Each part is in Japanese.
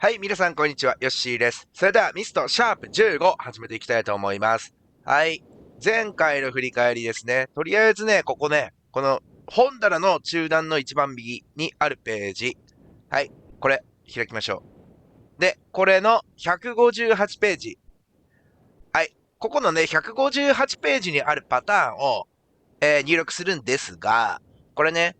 はい、皆さんこんにちは、ヨッシーです。それではミストシャープ15始めていきたいと思います。はい、前回の振り返りですね。とりあえずね、ここね、この本棚の中段の一番右にあるページ。はい、これ開きましょう。で、これの158ページ。はい、ここのね、158ページにあるパターンを、入力するんですが、これね、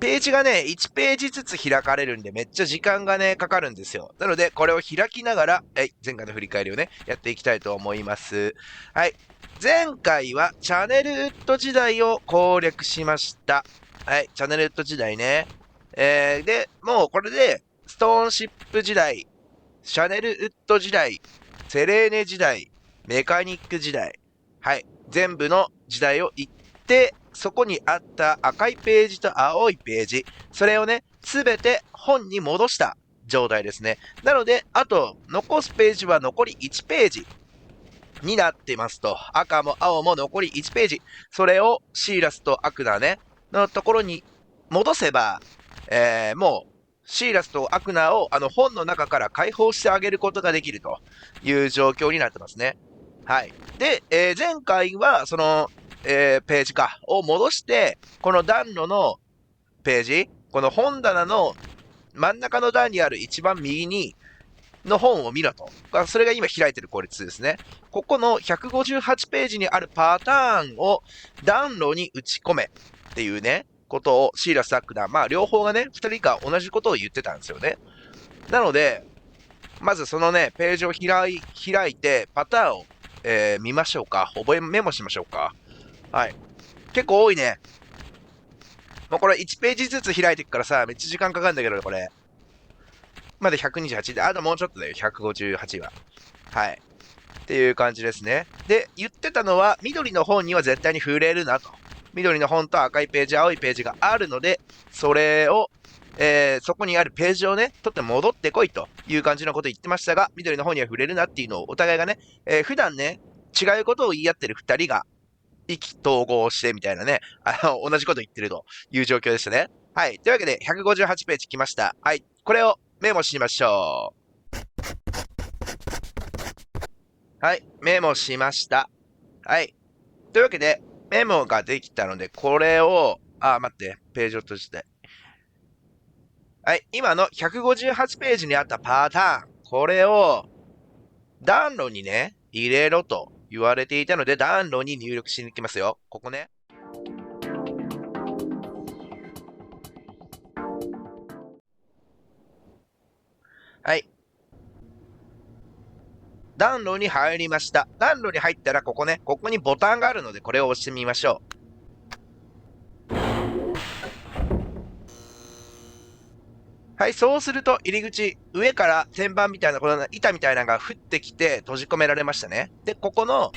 ページがね、1ページずつ開かれるんで、めっちゃ時間がね、かかるんですよ。なので、これを開きながら、前回の振り返りをね、やっていきたいと思います。はい。前回は、チャネルウッド時代を攻略しました。はい、チャネルウッド時代ね。で、もうこれで、ストーンシップ時代、シャネルウッド時代、セレーネ時代、メカニック時代。はい。全部の時代を言って、そこにあった赤いページと青いページ、それをね、すべて本に戻した状態ですね。なので、あと、残すページは残り1ページになってますと。赤も青も残り1ページ。それをシーラスとアクナね、のところに戻せば、もう、シーラスとアクナを本の中から解放してあげることができるという状況になってますね。はい。で、前回はその、ページか、を戻して、この暖炉のページ、この本棚の真ん中の段にある一番右に、の本を見ろと。それが今開いてる効率ですね。ここの158ページにあるパターンを暖炉に打ち込めっていうね、ことをシーラス・サックダー、まあ両方がね、二人が同じことを言ってたんですよね。なので、まずそのね、ページを開いて、パターンを、見ましょうか。メモしましょうか。はい。結構多いね。もうこれ1ページずつ開いていくからさ、めっちゃ時間かかるんだけど、これ。まだ128で、あともうちょっとだよ、158は。はい。っていう感じですね。で、言ってたのは、緑の本には絶対に触れるなと。緑の本と赤いページ、青いページがあるので、それを、そこにあるページをね、取って戻ってこいという感じのこと言ってましたが、緑の本には触れるなっていうのをお互いがね、普段ね、違うことを言い合ってる二人が意気投合してみたいなね、同じこと言ってるという状況でしたね。はい。というわけで、158ページ来ました。はい。これをメモしましょう。はい。メモしました。はい。というわけで、メモができたので、これを、待って、ページを閉じて。はい。今の158ページにあったパターン。これを、暖炉にね、入れろと言われていたので、暖炉に入力しに行きますよ。ここね。はい。暖炉に入りました。暖炉に入ったら、ここね、ここにボタンがあるので、これを押してみましょう。はい、そうすると入り口、上から天板みたいな、この板みたいなのが降ってきて閉じ込められましたね。で、ここの、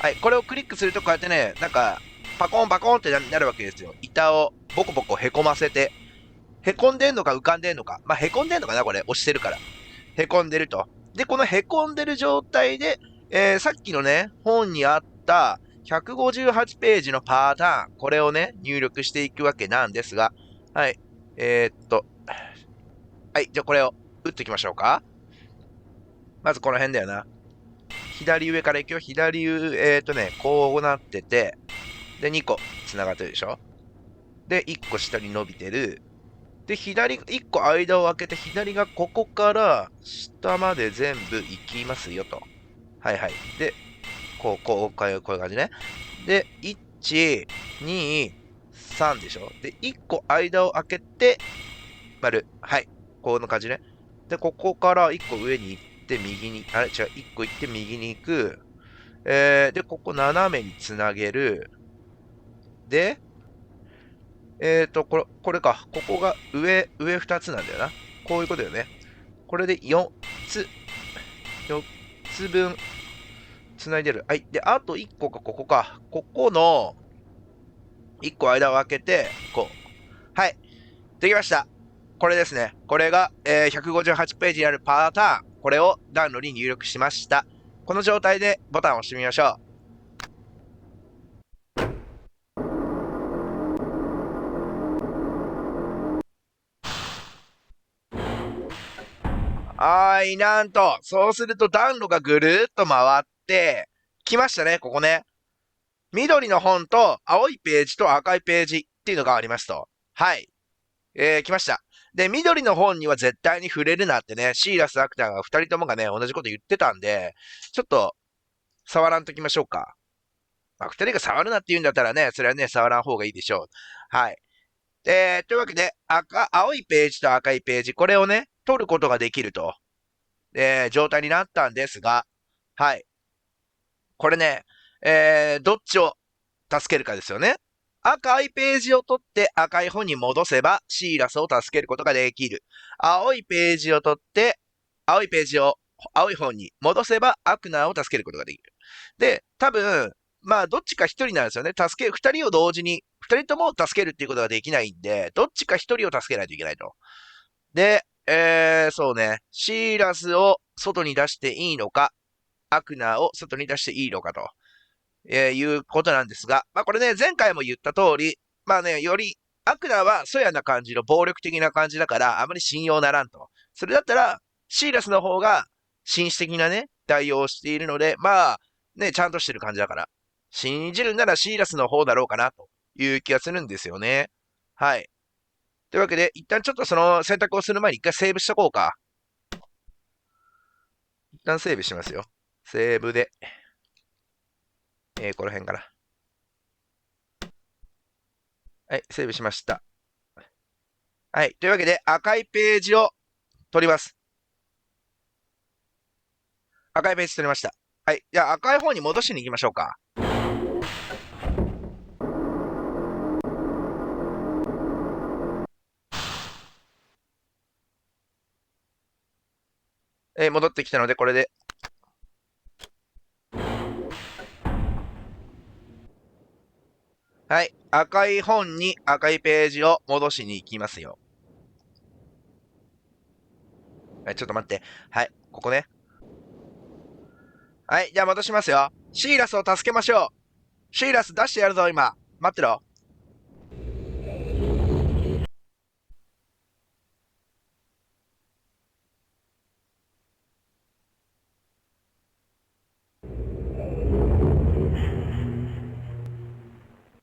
はい、これをクリックするとこうやってね、なんか、パコンパコンってなるわけですよ。板をボコボコへこませて。へこんでんのか浮かんでんのか。まあ、へこんでんのかなこれ。押してるから。へこんでると。で、このへこんでる状態で、さっきのね、本にあった158ページのパターン、これをね、入力していくわけなんですが、はい。はい、じゃあこれを打っていきましょうか。まずこの辺だよな。左上から行くよ。左上、こうなってて、で、2個繋がってるでしょ。で、1個下に伸びてる。で、左、1個間を空けて、左がここから下まで全部行きますよと。はいはい。で、こういう感じね。で、1、2、3でしょ。で、1個間を空けて、丸。はい。こんな感じね。で、ここから1個上に行って右に、あれ違う、1個行って右に行く。で、ここ斜めにつなげる。で、これか。ここが上2つなんだよな。こういうことよね。これで4つ分つないでる。はい。で、あと1個か、ここか。ここの1個間を空けて、こう。はい。できました。これですね。これが、158ページにあるパターン。これを暖炉に入力しました。この状態でボタンを押してみましょう。なんと、そうすると暖炉がぐるーっと回って、来ましたね、ここね。緑の本と青いページと赤いページっていうのがありますと。はい。来ました。で、緑の本には絶対に触れるなってね、シーラス・アクターが二人ともがね、同じこと言ってたんで、ちょっと触らんときましょうか。まあ、二人が触るなって言うんだったらね、それはね、触らん方がいいでしょう。はい。というわけで、青いページと赤いページ、これをね、取ることができると、状態になったんですが、はい。これね、どっちを助けるかですよね。赤いページを取って赤い本に戻せばシーラスを助けることができる。青いページを取って青いページを青い本に戻せばアクナーを助けることができる。で、多分、まあ、どっちか一人なんですよね。二人を同時に、二人とも助けるっていうことができないんで、どっちか一人を助けないといけないと。で、そうね、シーラスを外に出していいのか、アクナーを外に出していいのかと。いうことなんですが、まあこれね、前回も言った通り、まあね、より、アクナはそやな感じの暴力的な感じだから、あまり信用ならんと。それだったら、シーラスの方が紳士的なね、対応をしているので、まあ、ね、ちゃんとしてる感じだから、信じるならシーラスの方だろうかな、という気がするんですよね。はい。というわけで、一旦ちょっとその選択をする前に一回セーブしとこうか。一旦セーブしますよ。セーブで、この辺かな。はい、セーブしました。はい。というわけで、赤いページを取ります。赤いページ取りました。はい。じゃあ、赤い方に戻しに行きましょうか。戻ってきたので、これで。はい。赤い本に赤いページを戻しに行きますよ。はい、ちょっと待って。はい。ここね。はい。じゃあ戻しますよ。シーラスを助けましょう。シーラス出してやるぞ、今。待ってろ。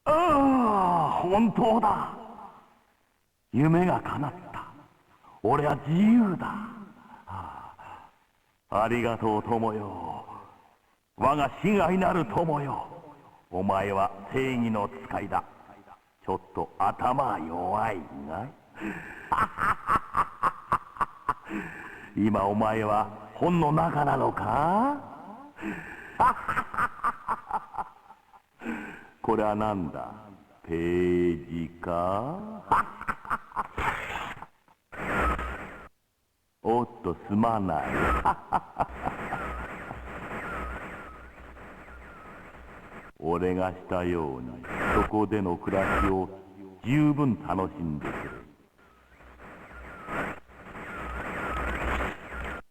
ああ、本当だ。夢が叶った。俺は自由だ。ありがとう友よ。我が親愛なる友よ。お前は正義の使いだ。ちょっと頭弱いが今お前は本の中なのかこれはなんだ、ページかおっとすまない俺がしたようにそこでの暮らしを十分楽しんでくれ。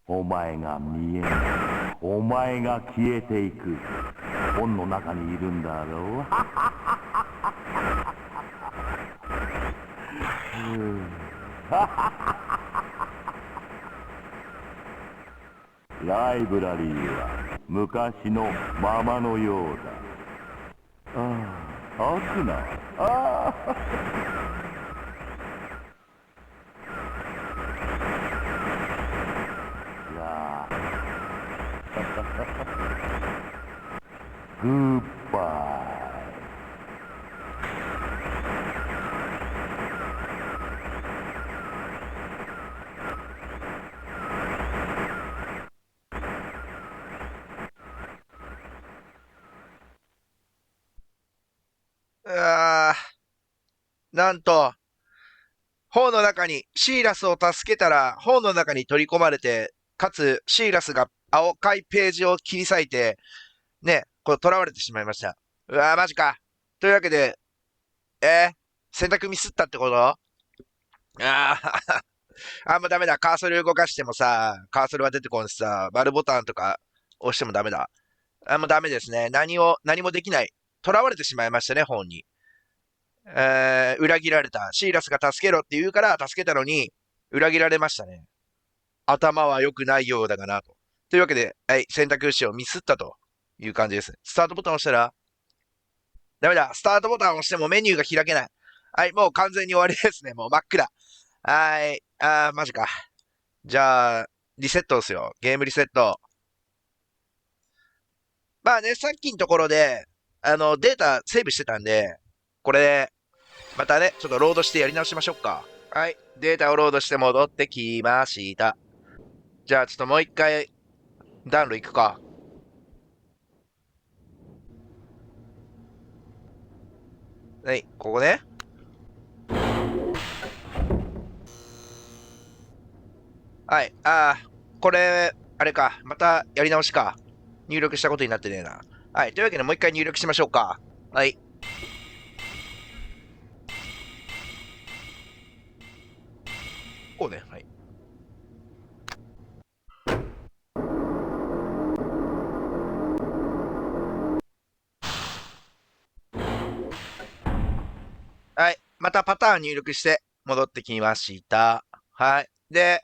お前が見えない、お前が消えていく、本の中にいるんだろうライブラリーは昔のままのようだ。ああ、悪な。ああ。いやグッバイ。なんと、本の中に、シーラスを助けたら、本の中に取り込まれて、かつ、シーラスが赤いページを切り裂いて、ね、これ囚われてしまいました。うわー、マジか。というわけで、選択ミスったってこと？ーもうダメだ。カーソル動かしてもさ、カーソルは出てこんしさ、丸ボタンとか押してもダメだ。もうダメですね。何もできない。囚われてしまいましたね、本に。裏切られた。シーラスが助けろって言うから助けたのに、裏切られましたね。頭は良くないようだがなと。というわけで、はい、選択肢をミスったという感じですね。スタートボタンを押したら、ダメだ。スタートボタンを押してもメニューが開けない。はい、もう完全に終わりですね。もう真っ暗。はい、マジか。じゃあ、リセットですよ。ゲームリセット。まあね、さっきのところで、データセーブしてたんで、これ、またね、ちょっとロードしてやり直しましょうか。はい、データをロードして戻ってきました。じゃあ、ちょっともう一回、暖炉行くか。はい、ここね。はい、これ、あれか、またやり直しか。入力したことになってねえな。はい、というわけでもう一回入力しましょうか。はい。こうね、はい。はい、またパターン入力して戻ってきました。はい。で、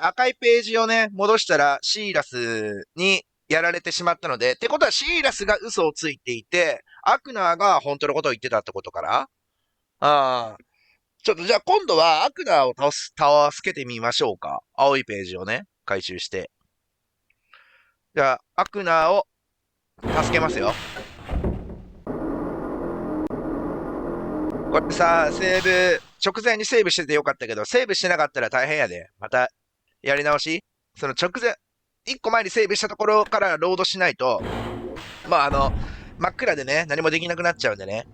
赤いページをね、戻したらシーラスにやられてしまったので、ってことはシーラスが嘘をついていて、アクナーが本当のことを言ってたってことから、ちょっとじゃあ今度はアクナーを助けてみましょうか。青いページをね、回収して。じゃあ、アクナーを助けますよ。これさ、セーブ、直前にセーブしててよかったけど、セーブしてなかったら大変やで。また、やり直しその直前、一個前にセーブしたところからロードしないと、まあ真っ暗でね、何もできなくなっちゃうんでね。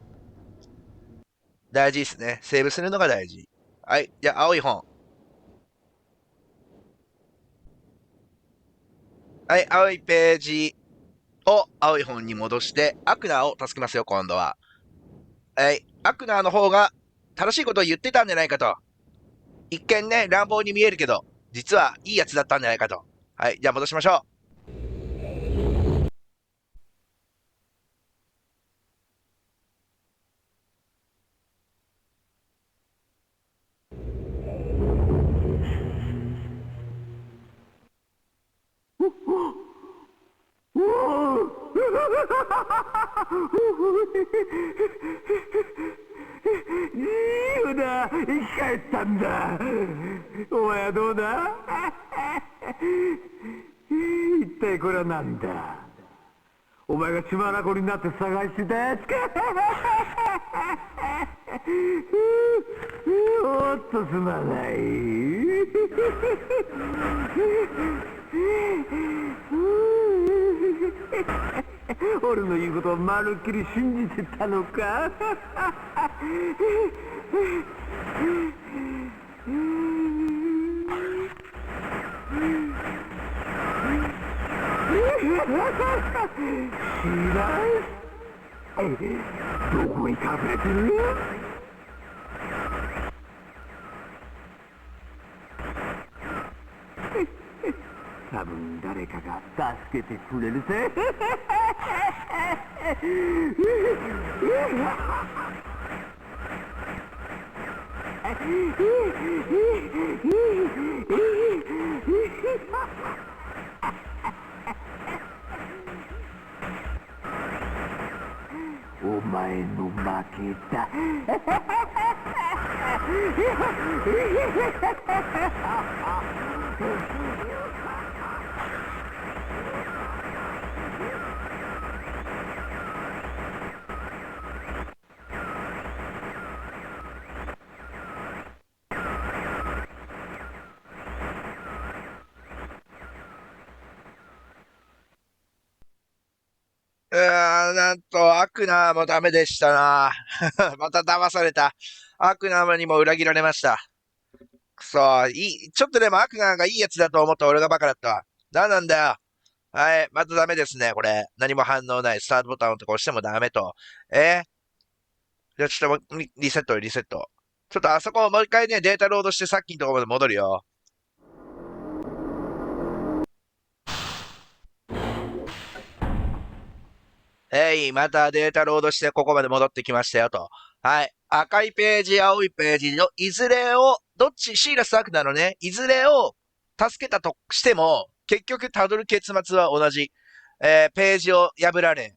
大事ですね。セーブするのが大事。はい。じゃあ、青い本。はい、青いページを青い本に戻して、アクナーを助けますよ、今度は。はい。アクナーの方が正しいことを言ってたんじゃないかと。一見ね、乱暴に見えるけど、実はいいやつだったんじゃないかと。はい。じゃあ戻しましょ自由だ、生き返ったんだ。お前はどうだ。一体これは何だ。お前が血眼になって探してたやつか。おっとすまない。俺の言うことをまるっきり信じてたのか。知らん。どこに隠れてる。多分誰かが助けてくれるぜ。お前の負けだ。なんと、アクナーもダメでしたな。また騙された。アクナーにも裏切られました。くそ、ちょっとでもアクナーがいいやつだと思った俺がバカだったわ。なんなんだよ。はい、またダメですね、これ。何も反応ない。スタートボタンを押してもダメと。じゃあちょっとリセット、リセット。ちょっとあそこをもう一回ね、データロードしてさっきのところまで戻るよ。またデータロードしてここまで戻ってきましたよと。はい。赤いページ、青いページのいずれを、どっち、シーラスアクなのね、いずれを助けたとしても、結局辿る結末は同じ。ページを破られ、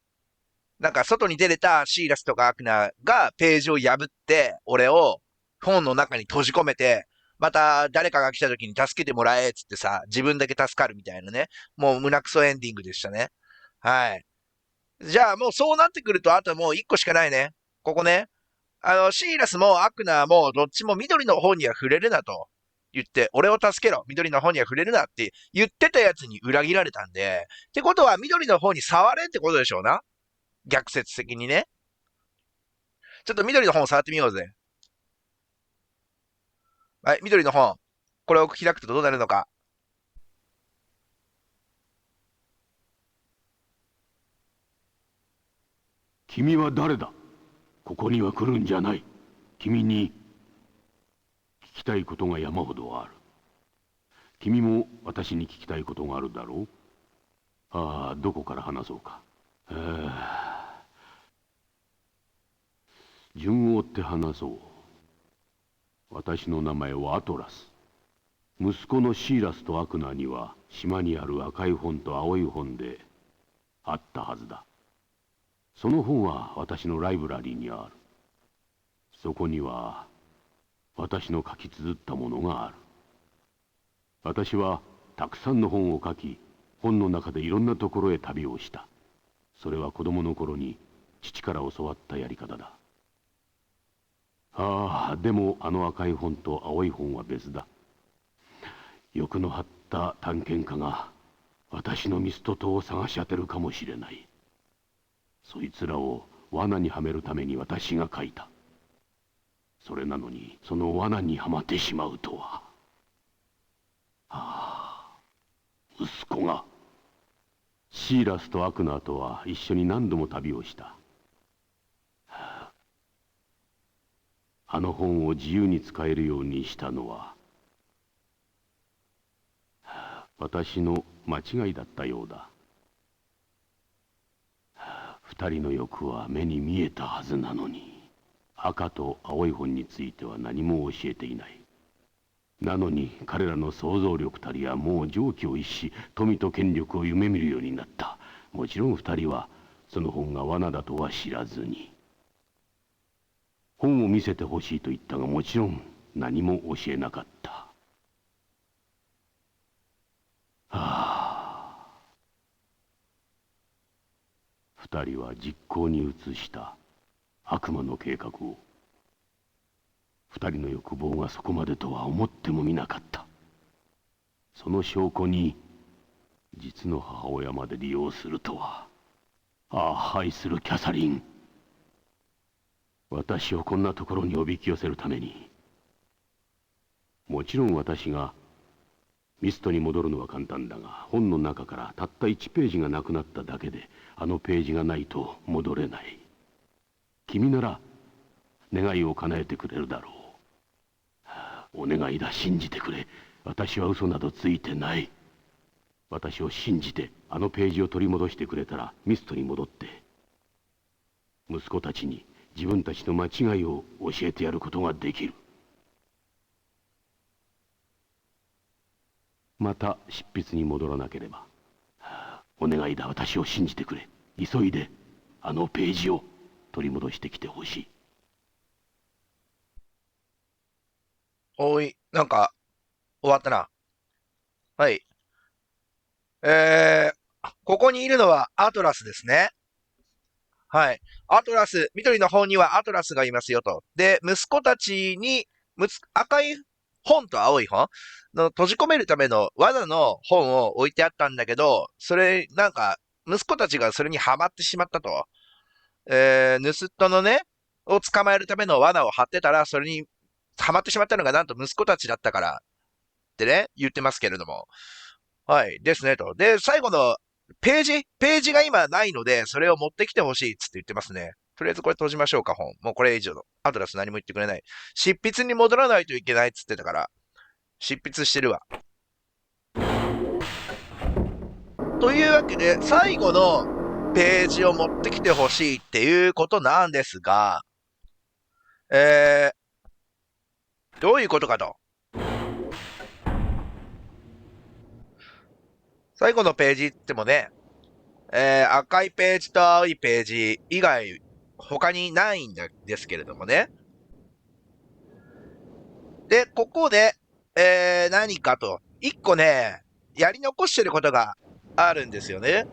なんか外に出れたシーラスとかアクナがページを破って、俺を本の中に閉じ込めて、また誰かが来た時に助けてもらえっつってさ、自分だけ助かるみたいなね。もう胸クソエンディングでしたね。はい。じゃあもうそうなってくると、あともう一個しかないね。ここね。シーラスもアクナもどっちも緑の方には触れるなと言って、俺を助けろ、緑の方には触れるなって言ってたやつに裏切られたんで、ってことは緑の方に触れってことでしょうな。逆説的にね。ちょっと緑の本を触ってみようぜ。はい、緑の本。これを開くとどうなるのか。君は誰だ？ここには来るんじゃない。君に聞きたいことが山ほどある。君も私に聞きたいことがあるだろう。ああ、どこから話そうか。順を追って話そう。私の名前はアトラス。息子のシーラスとアクナには島にある赤い本と青い本であったはずだ。その本は私のライブラリーにある。そこには私の書き綴ったものがある。私はたくさんの本を書き、本の中でいろんなところへ旅をした。それは子供の頃に父から教わったやり方だ。ああ、でもあの赤い本と青い本は別だ。欲の張った探検家が私のミスト島を探し当てるかもしれない。そいつらを罠にはめるために私が書いた。それなのにその罠にはまってしまうとは。息子がシーラスとアクナーとは一緒に何度も旅をした。あの本を自由に使えるようにしたのは私の間違いだったようだ。二人の欲は目に見えたはずなのに、赤と青い本については何も教えていない。なのに彼らの想像力たりはもう常軌を逸し、富と権力を夢見るようになった。もちろん二人はその本が罠だとは知らずに。本を見せてほしいと言ったが、もちろん何も教えなかった。二人は実行に移した悪魔の計画を。二人の欲望がそこまでとは思ってもみなかった。その証拠に実の母親まで利用するとは。ああ、愛するキャサリン。私をこんなところにおびき寄せるために。もちろん私がミストに戻るのは簡単だが、本の中からたった1ページがなくなっただけで、あのページがないと戻れない。君なら願いを叶えてくれるだろう。お願いだ、信じてくれ。私は嘘などついてない。私を信じてあのページを取り戻してくれたら、ミストに戻って息子たちに自分たちの間違いを教えてやることができる。また執筆に戻らなければ。お願いだ、私を信じてくれ。急いであのページを取り戻してきてほしい。おい、なんか、終わったな。はい。ここにいるのはアトラスですね。はい。アトラス、緑の方にはアトラスがいますよと。で、息子たちに、赤い本と青い本の閉じ込めるための罠の本を置いてあったんだけど、それ、なんか、息子たちがそれにはまってしまったと。盗人のね、を捕まえるための罠を張ってたら、それにはまってしまったのがなんと息子たちだったからってね、言ってますけれども。はい。ですね、と。で、最後のページが今ないので、それを持ってきてほしいっつって言ってますね。とりあえずこれ閉じましょうか、本。もうこれ以上の。アトラス何も言ってくれない。執筆に戻らないといけないっつってたから、執筆してるわ。というわけで、最後のページを持ってきてほしいっていうことなんですが、どういうことかと。最後のページってもね、赤いページと青いページ以外、他にないんですけれどもね。で、ここで、何かと、一個ね、やり残してることがあるんですよね。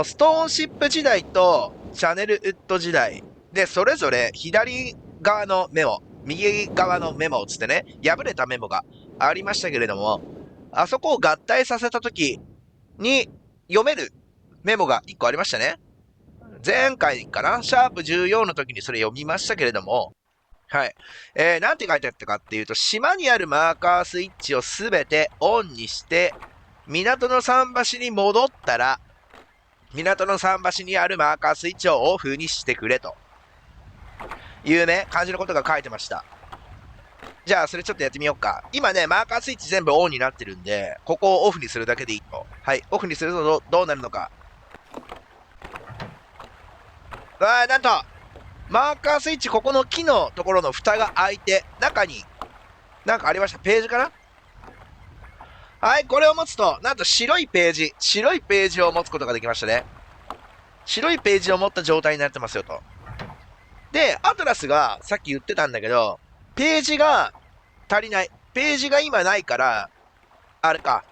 ストーンシップ時代とチャネルウッド時代で、それぞれ左側のメモ、右側のメモつってね、破れたメモがありましたけれども、あそこを合体させた時に読めるメモが1個ありましたね。前回かなシャープ14の時にそれ読みましたけれども、はい。なんて書いてあったかっていうと、島にあるマーカースイッチをすべてオンにして、港の桟橋に戻ったら、港の桟橋にあるマーカースイッチをオフにしてくれというね、感じのことが書いてました。じゃあ、それちょっとやってみようか。今ね、マーカースイッチ全部オンになってるんで、ここをオフにするだけでいいと。はい、オフにするとどうなるのか。なんと、マーカースイッチ、ここの木のところの蓋が開いて、中に、なんかありました。ページかな。はい、これを持つと、なんと白いページを持つことができましたね。白いページを持った状態になってますよと。で、アトラスがさっき言ってたんだけど、ページが足りない。ページが今ないから、あれか、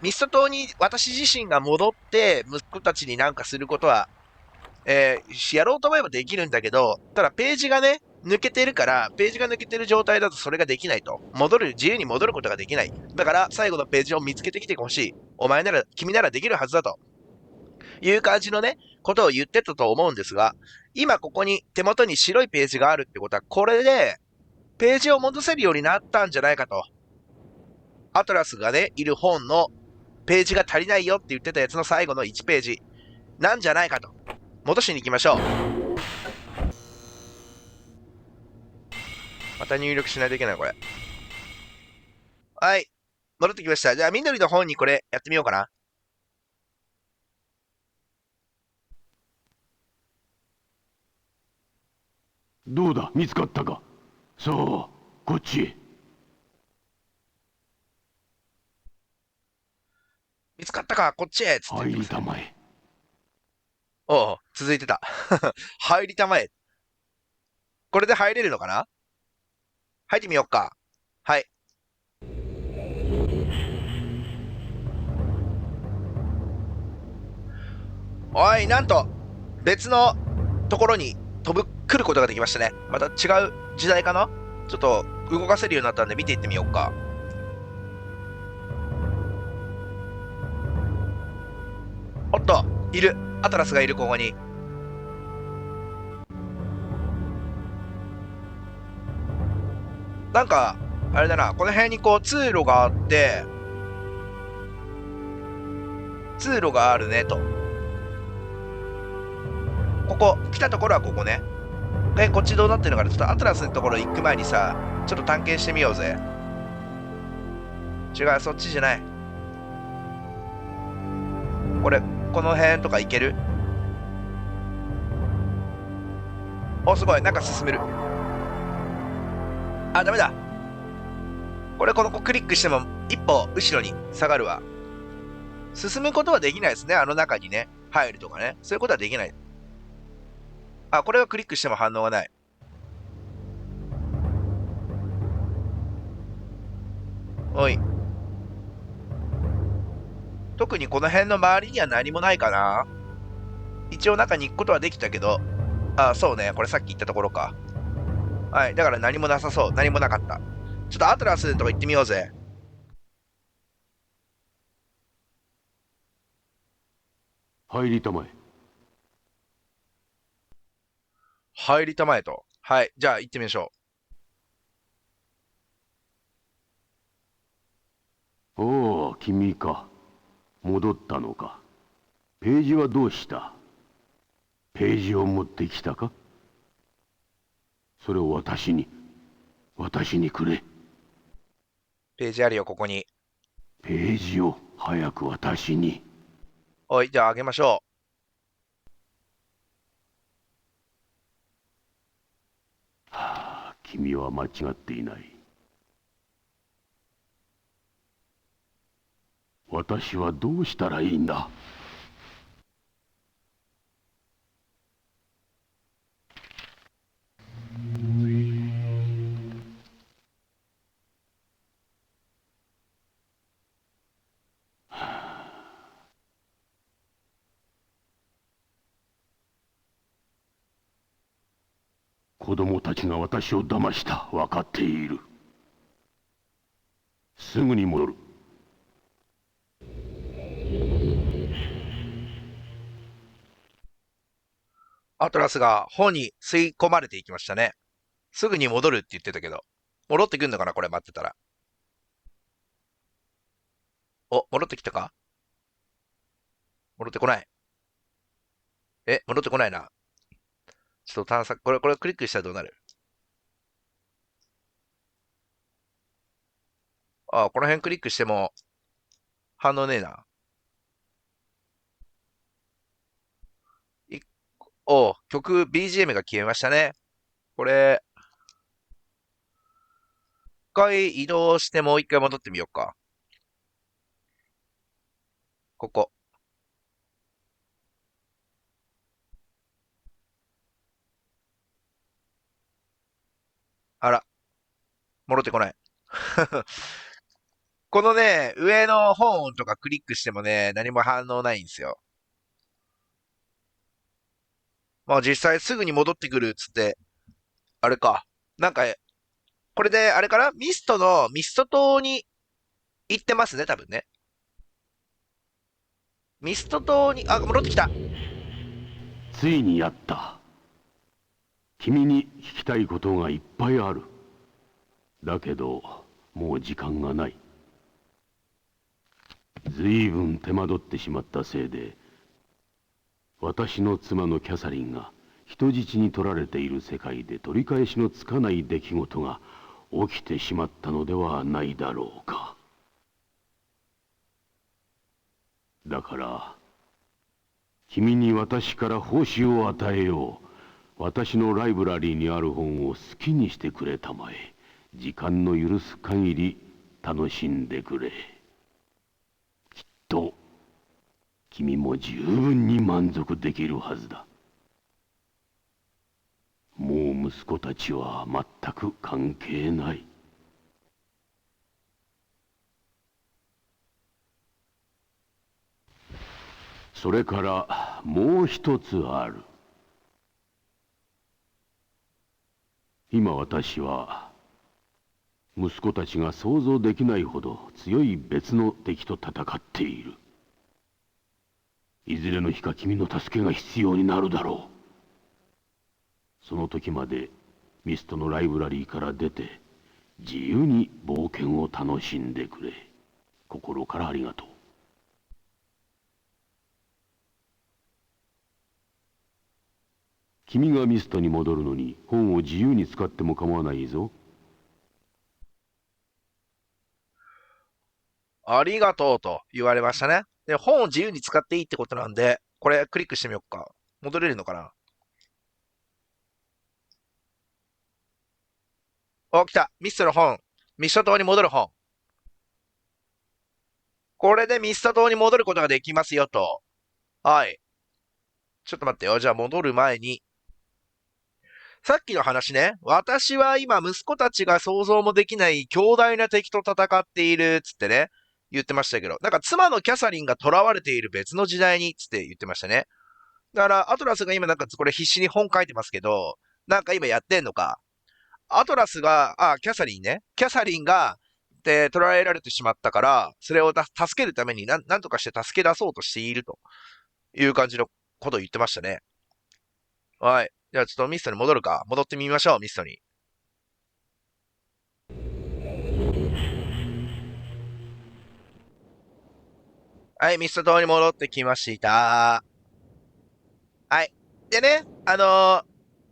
ミスト島に私自身が戻って、息子たちになんかすることは、やろうと思えばできるんだけど、ただページがね、抜けてるから、ページが抜けてる状態だとそれができないと。自由に戻ることができない。だから、最後のページを見つけてきてほしい。君ならできるはずだと。いう感じのね、ことを言ってたと思うんですが、今ここに手元に白いページがあるってことは、これで、ページを戻せるようになったんじゃないかと。アトラスがね、いる本のページが足りないよって言ってたやつの最後の1ページ、なんじゃないかと。戻しに行きましょう。また入力しないといけない、これ。はい。戻ってきました。じゃあ、緑の本にこれやってみようかな。どうだ、見つかったか。そう、こっちへ。見つかったかこっちへつって言っ入りてますね。たまえ。おう、続いてた。入りたまえ。これで入れるのかな。入ってみようか。はい。おい、なんと、別のところに来ることができましたね。また違う時代かな。ちょっと動かせるようになったんで見ていってみようか。おっと、いる。アトラスがいる、ここに。なんか、あれだな、この辺にこう通路があって、通路があるねと。ここ、来たところはここね。こっちどうなってるのかな。ちょっとアトラスのところ行く前にさ、ちょっと探検してみようぜ。違う、そっちじゃない。これ、この辺とか行ける？お、すごい、なんか進める。あ、ダメだ。この子クリックしても一歩後ろに下がるわ。進むことはできないですね。あの中にね、入るとかね。そういうことはできない。あ、これをクリックしても反応がない。おい。特にこの辺の周りには何もないかな。一応中に行くことはできたけど、あ、そうね。これさっき言ったところか。はい。だから何もなさそう。何もなかった。ちょっとアトラスのとこ行ってみようぜ。入りたまえ。入りたまえと。はい。じゃあ行ってみましょおお、君か。戻ったのか。ページはどうした？ページを持ってきたか？それを私にくれ。う。ページあるよ、ここに。ページを早く私に。おい、じゃああげましょはあ、君は間違っていない。私はどうしたらいいんだ。子供たちが私を騙した。分かっている。すぐに戻る。アトラスが本に吸い込まれていきましたね。すぐに戻るって言ってたけど。戻ってくんのかなこれ待ってたら。お、戻ってきたか？戻ってこない。戻ってこないな。ちょっと探索、これクリックしたらどうなる？あ、この辺クリックしても反応ねえな。い曲 BGM が消えましたね。これ、一回移動してもう一回戻ってみようか。ここ。あら、戻ってこない。このね、上の本とかクリックしてもね、何も反応ないんですよ。まあ実際すぐに戻ってくるっつって、あれか。なんか、これであれかなミスト島に行ってますね、多分ね。ミスト島に、あ、戻ってきた。ついにやった。君に聞きたいことがいっぱいある。だけどもう時間がない。ずいぶん手間取ってしまったせいで、私の妻のキャサリンが人質に取られている世界で取り返しのつかない出来事が起きてしまったのではないだろうか。だから君に私から報酬を与えよう。私のライブラリーにある本を好きにしてくれたまえ。時間の許す限り楽しんでくれ。きっと君も十分に満足できるはずだ。もう息子たちは全く関係ない。それからもう一つある。今私は息子たちが想像できないほど強い別の敵と戦っている。いずれの日か君の助けが必要になるだろう。その時までミストのライブラリーから出て自由に冒険を楽しんでくれ。心からありがとう。君がミストに戻るのに本を自由に使っても構わないぞ。ありがとうと言われましたね。で、本を自由に使っていいってことなんで、これクリックしてみようか。戻れるのかな？お、来た。ミストの本。ミスト島に戻る本。これでミスト島に戻ることができますよと。はい。ちょっと待ってよ。じゃあ戻る前に。さっきの話ね。私は今息子たちが想像もできない強大な敵と戦っている、つってね。言ってましたけど。なんか妻のキャサリンが囚われている別の時代に、つって言ってましたね。だから、アトラスが今なんかこれ必死に本書いてますけど、なんか今やってんのか。アトラスが、キャサリンね。キャサリンが、捕らえられてしまったから、それを助けるためになんとかして助け出そうとしているという感じのことを言ってましたね。はい。じゃあちょっとミストに戻るか。戻ってみましょう、ミストに。はい、ミスト島に戻ってきました。はい。でね、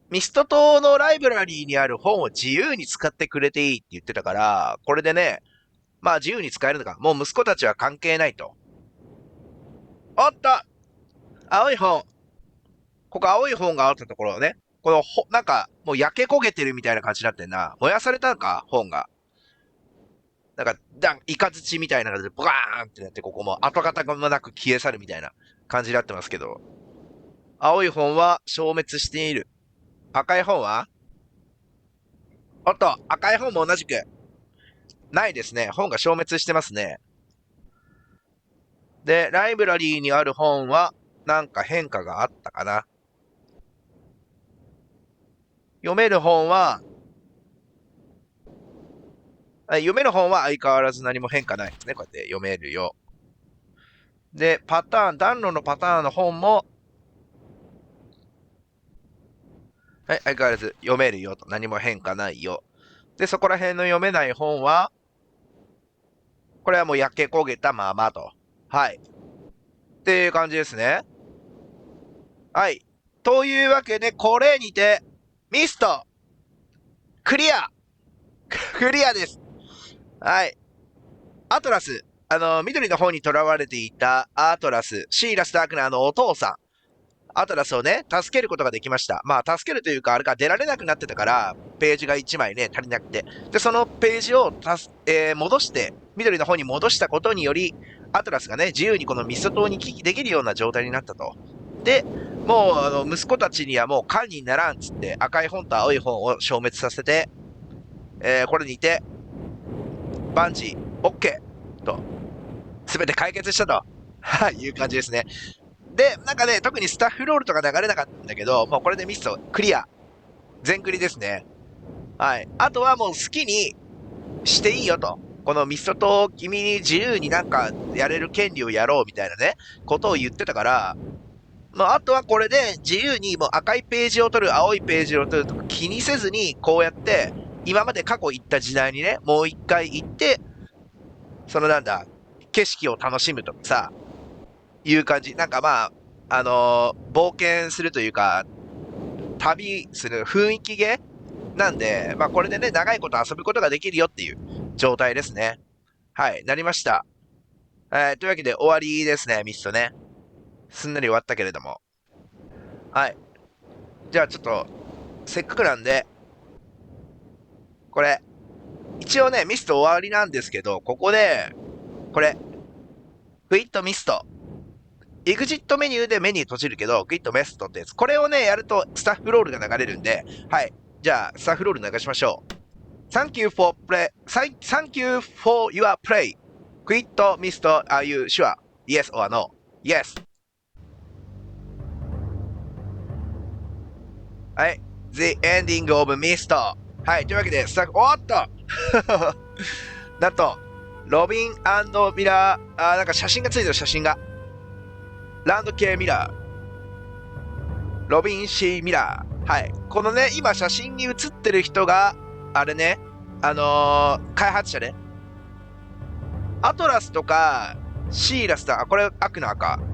ミスト島のライブラリーにある本を自由に使ってくれていいって言ってたから、これでね、まあ自由に使えるのか。もう息子たちは関係ないと。おっと青い本。ここ青い本があったところね。このなんか、もう焼け焦げてるみたいな感じになってんな。燃やされたんか本が。なんか、イカズチみたいなので、ボカーンってなって、ここも跡形もなく消え去るみたいな感じになってますけど、青い本は消滅している。赤い本はおっと、赤い本も同じく、ないですね。本が消滅してますね。で、ライブラリーにある本は、なんか変化があったかな。読める本は、読める本は相変わらず何も変化ないですね。こうやって読めるよ。で、暖炉のパターンの本も、はい、相変わらず読めるよと。何も変化ないよ。で、そこら辺の読めない本は、これはもう焼け焦げたままと。はい。っていう感じですね。はい。というわけで、これにて、ミスト、クリアクリアです。はい。アトラス、緑の方に囚われていたアトラス、シーラス・ダークナーのお父さん、アトラスをね、助けることができました。まあ、助けるというか、あれか、出られなくなってたから、ページが1枚ね、足りなくて。で、そのページを戻して、緑の方に戻したことにより、アトラスがね、自由にこのミスト島に帰帰できるような状態になったと。で、もう、息子たちにはもう缶にならんっつって、赤い本と青い本を消滅させて、これにて、バンジー、OK! と、すべて解決したと、いう感じですね。で、なんかね、特にスタッフロールとか流れなかったんだけど、もうこれでミストクリア。全クリですね。はい。あとはもう好きにしていいよと。このミストと君に自由になんかやれる権利をやろうみたいなね、ことを言ってたから、まあ、あとはこれで自由にもう赤いページを取る、青いページを取るとか気にせずに、こうやって、今まで過去行った時代にね、もう一回行って、そのなんだ、景色を楽しむとかさ、いう感じ。なんかまあ、冒険するというか、旅する雰囲気ゲーなんで、まあこれでね、長いこと遊ぶことができるよっていう状態ですね。はい、なりました。というわけで終わりですね、ミストね。すんなり終わったけれども。はい。じゃあちょっと、せっかくなんで、これ、一応ね、ミスト終わりなんですけど、ここで、これ、クイットミスト。エグジットメニューでメニュー閉じるけど、クイットメストってやつ。これをね、やるとスタッフロールが流れるんで、はい。じゃあ、スタッフロール流しましょう。Thank you for your play. Quit Mr. Are you sure? Yes or no? Yes. はい。The ending of Mr. はい。というわけで、おっとなんと、ロビン&ミラー、なんか写真がついてる写真が。ランド系ミラー。ロビン・シー・ミラー。はい。このね、今写真に写ってる人が、あれね、開発者ね。アトラスとか、シーラスとか、これアクナーか。うん。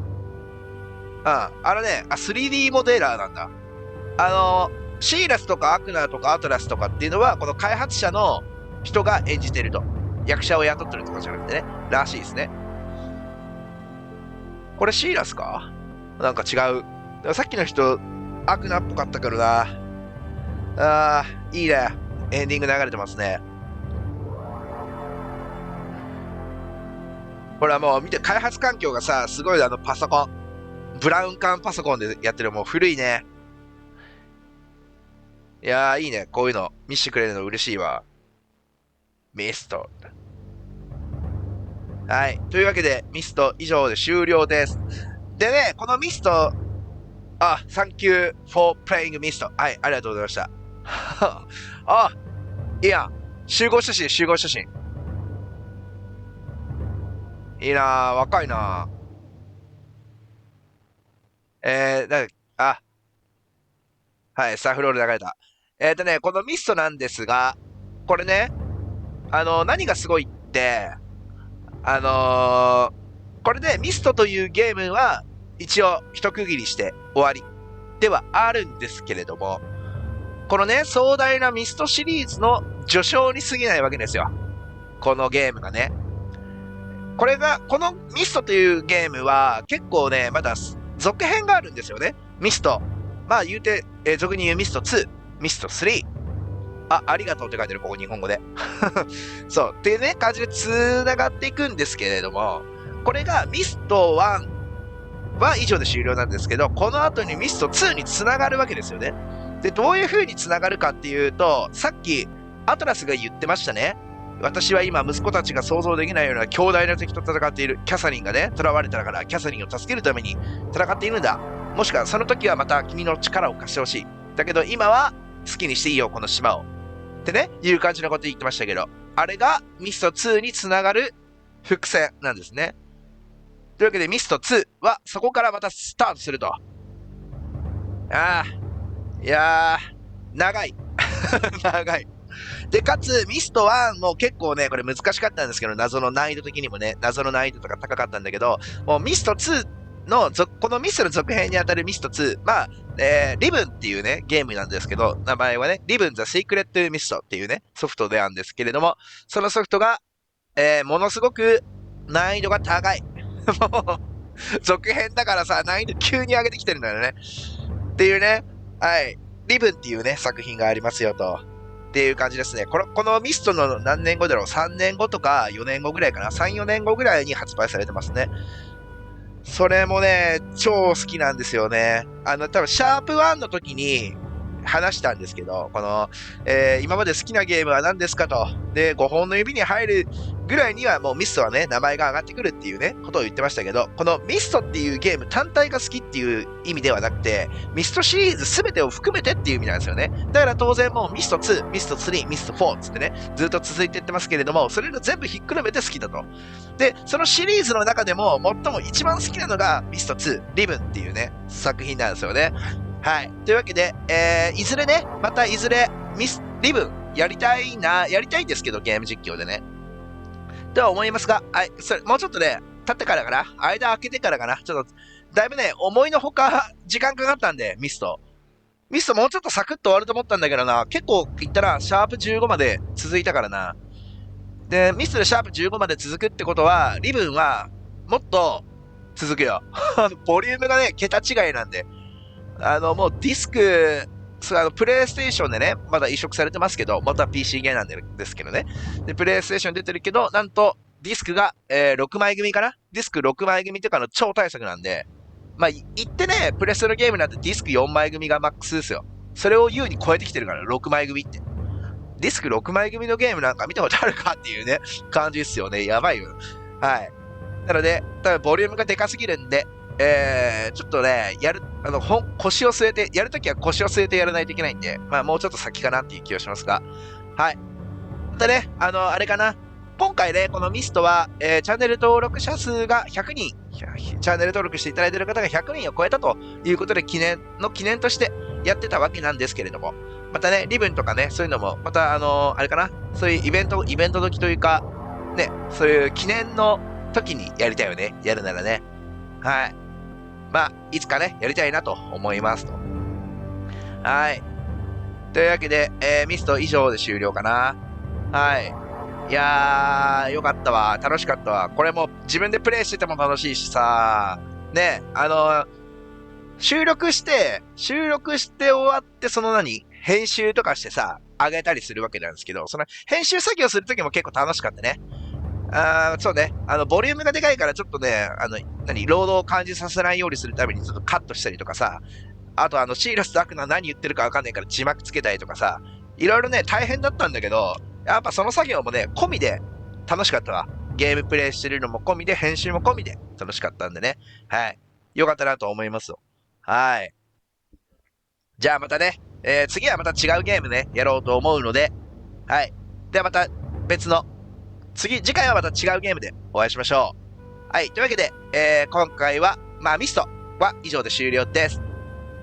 あれね、3D モデラーなんだ。シーラスとかアクナーとかアトラスとかっていうのは、この開発者の人が演じてると。役者を雇ってるとかじゃなくてね、らしいですね。これシーラスかなんか違う。さっきの人、アクナっぽかったからな。いいね。エンディング流れてますね。ほらもう見て、開発環境がさ、すごいパソコン。ブラウン管パソコンでやってるもう古いね。いやー、いいね。こういうの見せてくれるの嬉しいわ。ミスト。はい。というわけで、ミスト以上で終了です。でね、このミスト、Thank you for playing ミスト。はい、ありがとうございました。いいやん。集合写真。いいなぁ、若いなぁ。はい、スタッフロール流れた。このミストなんですが、これね、何がすごいって、これでミストというゲームは一応一区切りして終わりではあるんですけれども、このね、壮大なミストシリーズの序章に過ぎないわけですよ。このゲームがね。このミストというゲームは結構ね、まだ続編があるんですよね。ミスト。まあ言うて、俗に言うミスト2、ミスト3。ありがとうって書いてる、ここ日本語で。そう。っていうね、感じで繋がっていくんですけれども、これがミスト1は以上で終了なんですけど、この後にミスト2に繋がるわけですよね。で、どういう風に繋がるかっていうと、さっきアトラスが言ってましたね。私は今、息子たちが想像できないような強大な敵と戦っている。キャサリンがね、囚われたから、キャサリンを助けるために戦っているんだ。もしくは、その時はまた君の力を貸してほしい。だけど、今は好きにしていいよ、この島を。ってね、いう感じのこと言ってましたけど、あれがミスト2につながる伏線なんですね。というわけで、ミスト2はそこからまたスタートすると。いやー、長い。長い。で、かつ、ミスト1も結構ね、これ難しかったんですけど、謎の難易度的にもね、謎の難易度とか高かったんだけど、もうミスト2の、このミストの続編にあたるミスト2、まあ、リブンっていうね、ゲームなんですけど、名前はね、リブンザ・シークレット・ミストっていうね、ソフトであるんですけれども、そのソフトが、ものすごく難易度が高い。もう、続編だからさ、難易度急に上げてきてるんだよね。っていうね、はい。リブンっていうね、作品がありますよと。っていう感じですね。このミストの何年後だろう ?3 年後とか4年後ぐらいかな ?3、4年後ぐらいに発売されてますね。それもね、超好きなんですよね。多分、シャープ1の時に話したんですけど、今まで好きなゲームは何ですかと。で、5本の指に入るぐらいにはもうミストはね、名前が上がってくるっていうね、ことを言ってましたけど、このミストっていうゲーム単体が好きっていう意味ではなくて、ミストシリーズ全てを含めてっていう意味なんですよね。だから当然もうミスト2、ミスト3、ミスト4つってね、ずっと続いていってますけれども、それの全部ひっくるめて好きだと。で、そのシリーズの中でも最も一番好きなのがミスト2、リブンっていうね、作品なんですよね。はい。というわけで、いずれね、またいずれ、リブン、やりたいんですけど、ゲーム実況でね。とは思いますが、はい、もうちょっとね、経ってからかな、間空けてからかな、ちょっと、だいぶね、思いのほか、時間かかったんで、ミストもうちょっとサクッと終わると思ったんだけどな、結構言ったら、シャープ15まで続いたからな。で、ミストでシャープ15まで続くってことは、リブンは、もっと、続くよ。ボリュームがね、桁違いなんで。もうディスク、プレイステーションでね、まだ移植されてますけど、また PC ゲーなんですけどね。で、プレイステーション出てるけど、なんと、ディスクが、6枚組かなディスク6枚組とかの超大作なんで、まあ、言ってね、プレステのゲームなんてディスク4枚組がマックスですよ。それを優に超えてきてるから、6枚組って。ディスク6枚組のゲームなんか見たことあるかっていうね、感じですよね。やばいよ。はい。なので、多分ボリュームがでかすぎるんで、ちょっとね、腰を据えて、やるときは腰を据えてやらないといけないんで、まあもうちょっと先かなっていう気がしますが、はい。またね、あれかな、今回ね、このミストは、チャンネル登録者数が100人、チャンネル登録していただいている方が100人を超えたということで、記念としてやってたわけなんですけれども、またね、リブンとかね、そういうのも、またあれかな、そういうイベント時というか、ね、そういう記念の時にやりたいよね、やるならね。はい。まあ、いつかね、やりたいなと思いますと。はい。というわけで、ミスト以上で終了かな。はい。いやー、よかったわ。楽しかったわ。これも自分でプレイしてても楽しいしさ、ね、収録して終わって、編集とかしてさ、上げたりするわけなんですけど、その編集作業するときも結構楽しかったね。そうね。ボリュームがでかいからちょっとね、労働を感じさせないようにするためにちょっとカットしたりとかさ、あとシーラスとアクナ何言ってるかわかんないから字幕つけたりとかさ、いろいろね、大変だったんだけど、やっぱその作業もね、込みで楽しかったわ。ゲームプレイしてるのも込みで、編集も込みで楽しかったんでね。はい。よかったなと思いますよ。はい。じゃあまたね、次はまた違うゲームね、やろうと思うので、はい。ではまた別の次回はまた違うゲームでお会いしましょう。はい。というわけで、今回は、ミストは以上で終了です。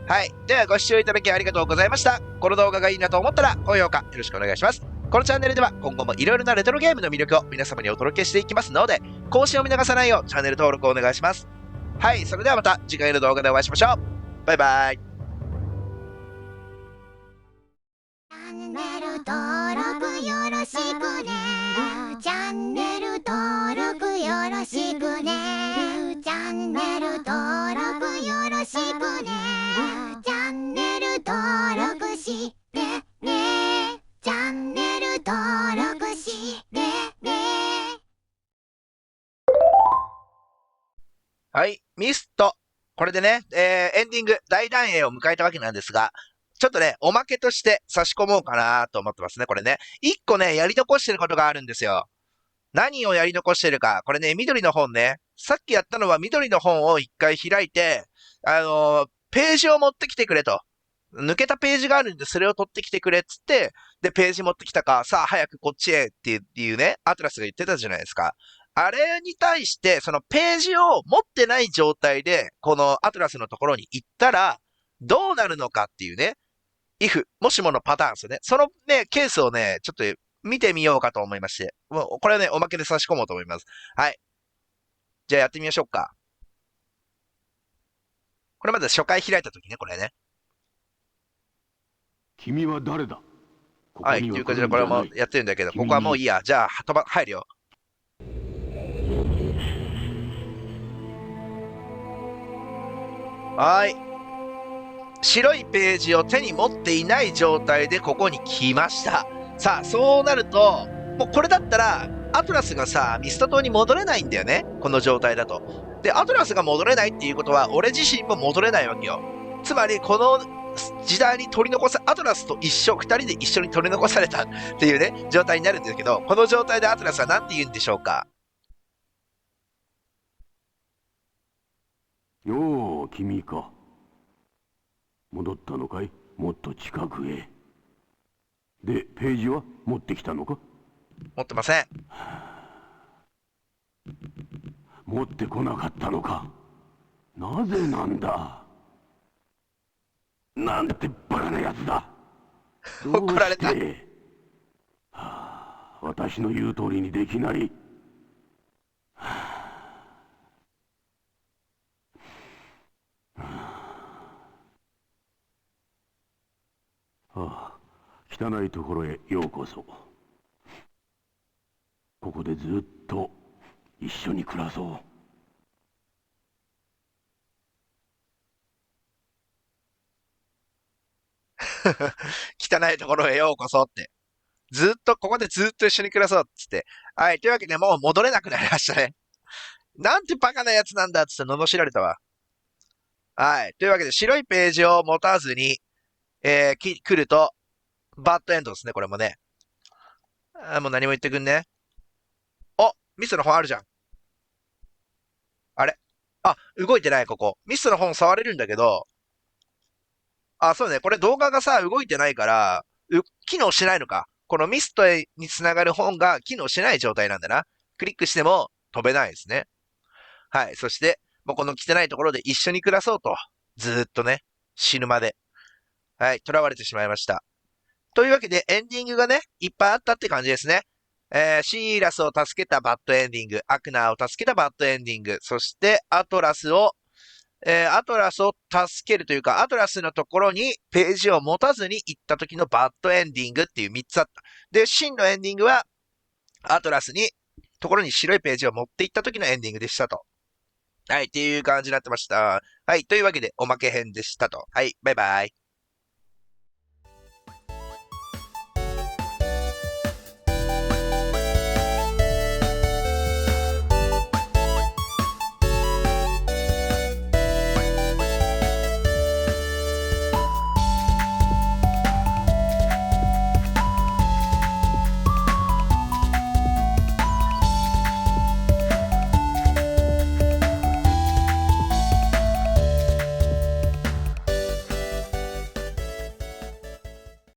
はい。ではご視聴いただきありがとうございました。この動画がいいなと思ったら、高評価よろしくお願いします。このチャンネルでは今後もいろいろなレトロゲームの魅力を皆様にお届けしていきますので、更新を見逃さないようチャンネル登録をお願いします。はい。それではまた次回の動画でお会いしましょう。バイバイ。チャンネル登録よろしくね。チャンネル登録よろしくね。チャンネル登録よろしくね。チャンネル登録してね。はい、ミスト。これでね、エンディング、大団円を迎えたわけなんですが、ちょっとね、おまけとして差し込もうかなと思ってますね、これね。一個ね、やり残してることがあるんですよ。何をやり残してるか。これね、緑の本ね。さっきやったのは緑の本を一回開いて、ページを持ってきてくれと。抜けたページがあるんで、それを取ってきてくれっつって、で、ページ持ってきたか、さあ早くこっちへっていうね、アトラスが言ってたじゃないですか。あれに対して、そのページを持ってない状態で、このアトラスのところに行ったら、どうなるのかっていうね、if、もしものパターンですよね。そのね、ケースをね、ちょっと見てみようかと思いまして。もうこれはね、おまけで差し込もうと思います。はい。じゃあやってみましょうか。これまず初回開いたときね、これね。君は誰だ？こはい。こには来という感じで、これもるんじゃない。やってるんだけど、君にここはもういいや。じゃあ、入るよ。はい。白いページを手に持っていない状態でここに来ました。さあ、そうなると、もうこれだったら、アトラスがさ、ミスト島に戻れないんだよね。この状態だと。で、アトラスが戻れないっていうことは、俺自身も戻れないわけよ。つまり、この時代に取り残さ、アトラスと二人で一緒に取り残されたっていうね、状態になるんですけど、この状態でアトラスは何て言うんでしょうか。よう、君か。戻ったのかい？もっと近くへ。で、ページは持ってきたのか？持ってません。持ってこなかったのか？なぜなんだ？なんてバカなやつだ。怒られた。どうして、私の言う通りにできない。汚いところへようこそ。ここでずっと一緒に暮らそう。汚いところへようこそって。ここでずっと一緒に暮らそうっつって。はい。というわけでもう戻れなくなりましたね。なんてバカなやつなんだっつって罵られたわ。はい。というわけで白いページを持たずに、来ると、バッドエンドですね、これもね。もう何も言ってくんね。ミスの本あるじゃん。あれ動いてない、ここ。ミスの本触れるんだけど、そうね。これ動画がさ、動いてないから、機能しないのか。このミストにつながる本が機能しない状態なんだな。クリックしても飛べないですね。はい。そして、もうこの汚いところで一緒に暮らそうと。ずーっとね、死ぬまで。はい。囚われてしまいました。というわけで、エンディングがね、いっぱいあったって感じですね。シーラスを助けたバッドエンディング、アクナーを助けたバッドエンディング、そしてアトラスを助けるというか、アトラスのところにページを持たずに行った時のバッドエンディングっていう3つあった。で、真のエンディングは、アトラスに、ところに白いページを持って行った時のエンディングでしたと。はい、っていう感じになってました。はい、というわけで、おまけ編でしたと。はい、バイバイ。